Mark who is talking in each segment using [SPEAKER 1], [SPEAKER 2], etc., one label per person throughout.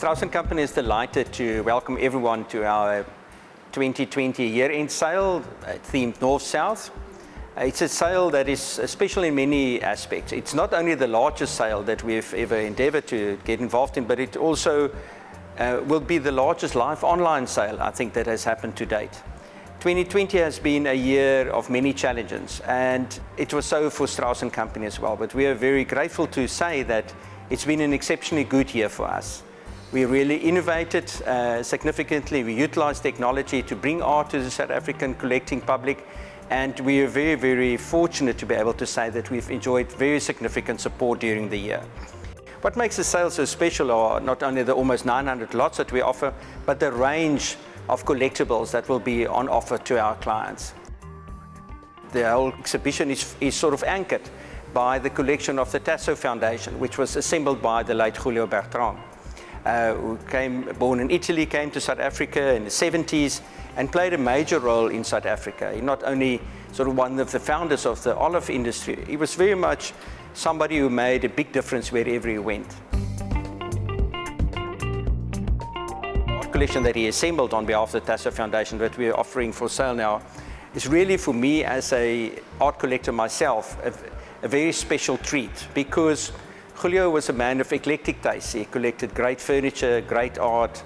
[SPEAKER 1] Strauss Co is delighted to welcome everyone to our 2020 year-end sale themed North-South. It's a sale that is special in many aspects. It's not only the largest sale that we've ever endeavored to get involved in, but it also will be the largest live online sale, I think, that has happened to date. 2020 has been a year of many challenges, and it was so for Strauss Co as well. But we are very grateful to say that it's been an exceptionally good year for us. We really innovated significantly. We utilized technology to bring art to the South African collecting public, and we are very, very fortunate to be able to say that we've enjoyed very significant support during the year. What makes the sale so special are not only the almost 900 lots that we offer, but the range of collectibles that will be on offer to our clients. The whole exhibition is sort of anchored by the collection of the Tasso Foundation, which was assembled by the late Julio Bertrand, who born in Italy, came to South Africa in the 70s and played a major role in South Africa. He not only sort of one of the founders of the olive industry, he was very much somebody who made a big difference wherever he went. The art collection that he assembled on behalf of the Tasso Foundation that we're offering for sale now is really, for me as an art collector myself, a very special treat, because Julio was a man of eclectic taste. He collected great furniture, great art.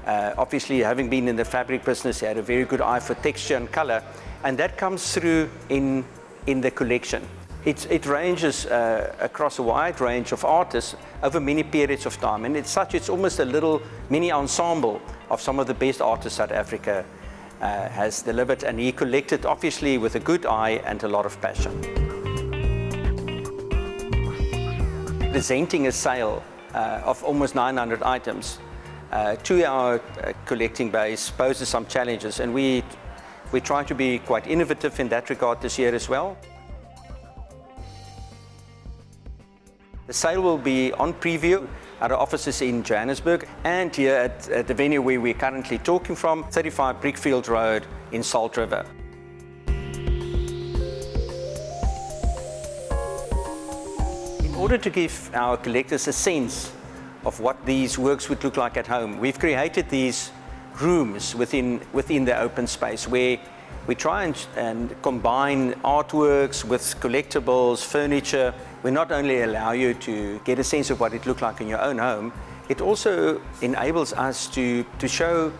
[SPEAKER 1] Obviously, having been in the fabric business, he had a very good eye for texture and color, and that comes through in the collection. It ranges across a wide range of artists over many periods of time, and it's almost a little mini ensemble of some of the best artists South Africa has delivered, and he collected obviously with a good eye and a lot of passion. Presenting a sale of almost 900 items to our collecting base poses some challenges, and we try to be quite innovative in that regard this year as well. The sale will be on preview at our offices in Johannesburg and here at the venue where we're currently talking from, 35 Brickfield Road in Salt River. In order to give our collectors a sense of what these works would look like at home, we've created these rooms within the open space where we try and combine artworks with collectibles, furniture. We not only allow you to get a sense of what it looked like in your own home, it also enables us to show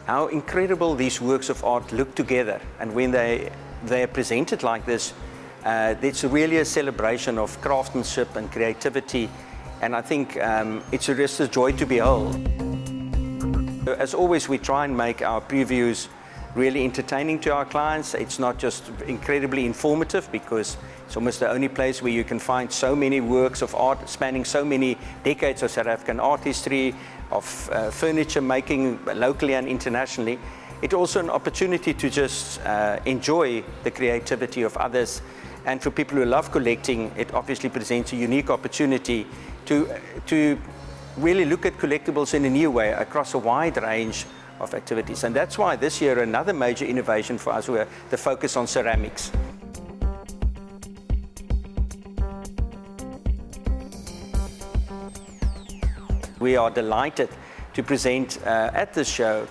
[SPEAKER 1] how incredible these works of art look together. And when they are presented like this, it's really a celebration of craftsmanship and creativity, and I think it's just a joy to behold. As always, we try and make our previews really entertaining to our clients. It's not just incredibly informative, because it's almost the only place where you can find so many works of art spanning so many decades of South African art history, of furniture making locally and internationally. It's also an opportunity to just enjoy the creativity of others. And for people who love collecting, it obviously presents a unique opportunity to really look at collectibles in a new way across a wide range of activities. And that's why this year another major innovation for us were the focus on ceramics. We are delighted to present at this show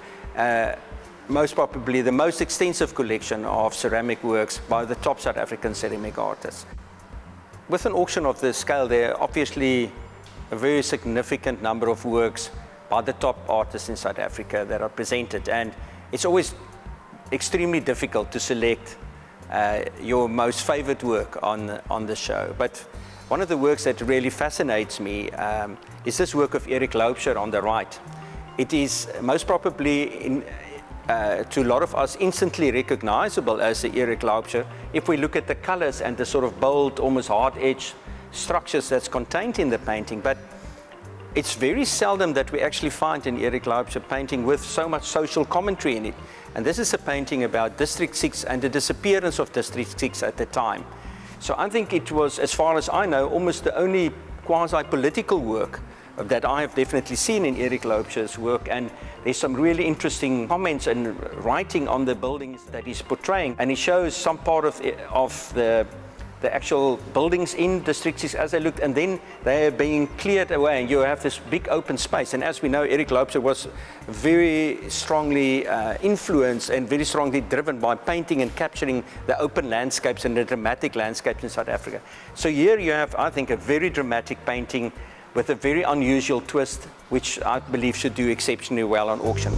[SPEAKER 1] most probably the most extensive collection of ceramic works by the top South African ceramic artists. With an auction of this scale, there are obviously a very significant number of works by the top artists in South Africa that are presented, and it's always extremely difficult to select your most favorite work on the show. But one of the works that really fascinates me is this work of Eric Loubser on the right. It is most probably to a lot of us instantly recognizable as the Eric Loubser if we look at the colors and the sort of bold, almost hard-edged structures that's contained in the painting. But it's very seldom that we actually find an Eric Loubser painting with so much social commentary in it. And this is a painting about District 6 and the disappearance of District 6 at the time. So I think it was, as far as I know, almost the only quasi-political work that I have definitely seen in Eric Loubser's work, and there's some really interesting comments and writing on the buildings that he's portraying, and he shows some part of the the actual buildings in District 6 as they looked, and then they are being cleared away, and you have this big open space. And as we know, Eric Loubser was very strongly influenced and very strongly driven by painting and capturing the open landscapes and the dramatic landscapes in South Africa. So here you have, I think, a very dramatic painting with a very unusual twist, which I believe should do exceptionally well on auction.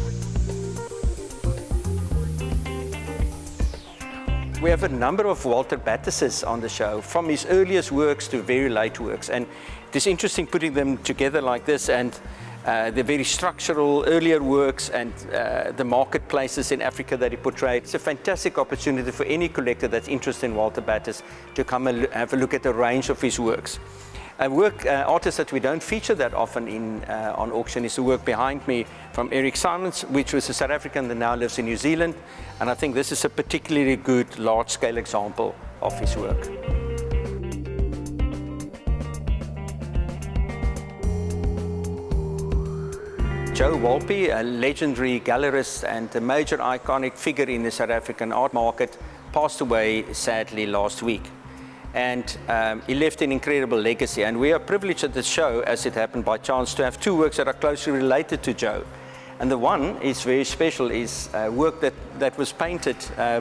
[SPEAKER 1] We have a number of Walter Batteses on the show, from his earliest works to very late works. And it is interesting putting them together like this, and the very structural earlier works and the marketplaces in Africa that he portrayed. It's a fantastic opportunity for any collector that's interested in Walter Battes to come and have a look at the range of his works. A artist that we don't feature that often on auction is the work behind me from Eric Simons, which was a South African that now lives in New Zealand. And I think this is a particularly good large-scale example of his work. Joe Walpe, a legendary gallerist and a major iconic figure in the South African art market, passed away sadly last week. And he left an incredible legacy. And we are privileged at the show, as it happened by chance, to have two works that are closely related to Joe. And the one is very special, is work that was painted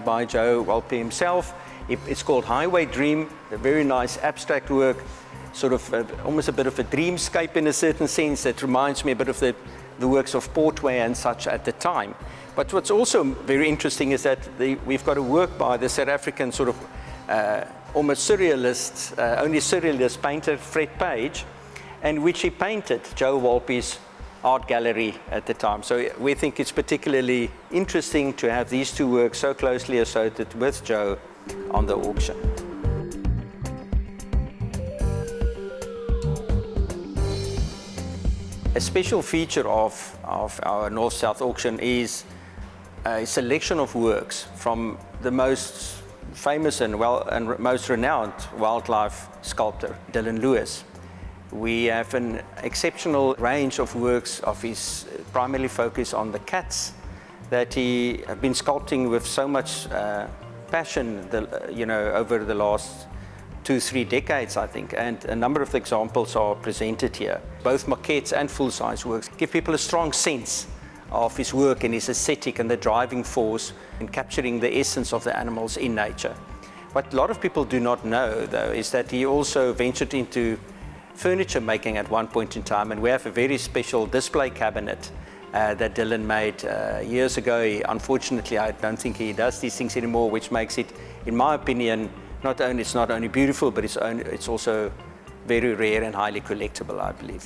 [SPEAKER 1] by Joe Walpe himself. It's called Highway Dream, a very nice abstract work, sort of almost a bit of a dreamscape in a certain sense that reminds me a bit of the works of Portway and such at the time. But what's also very interesting is that we've got a work by the South African sort of almost surrealist, only surrealist painter, Fred Page, and which he painted Joe Walpe's art gallery at the time. So we think it's particularly interesting to have these two works so closely associated with Joe on the auction. A special feature of our North-South auction is a selection of works from the most famous and most renowned wildlife sculptor, Dylan Lewis. We have an exceptional range of works of his primarily focused on the cats that he has been sculpting with so much passion, over the last 2-3 decades, I think. And a number of examples are presented here. Both maquettes and full-size works give people a strong sense of his work and his aesthetic and the driving force in capturing the essence of the animals in nature. What a lot of people do not know, though, is that he also ventured into furniture making at one point in time, and we have a very special display cabinet that Dylan made years ago. Unfortunately, I don't think he does these things anymore, which makes it, in my opinion, it's not only beautiful, but it's also very rare and highly collectible, I believe.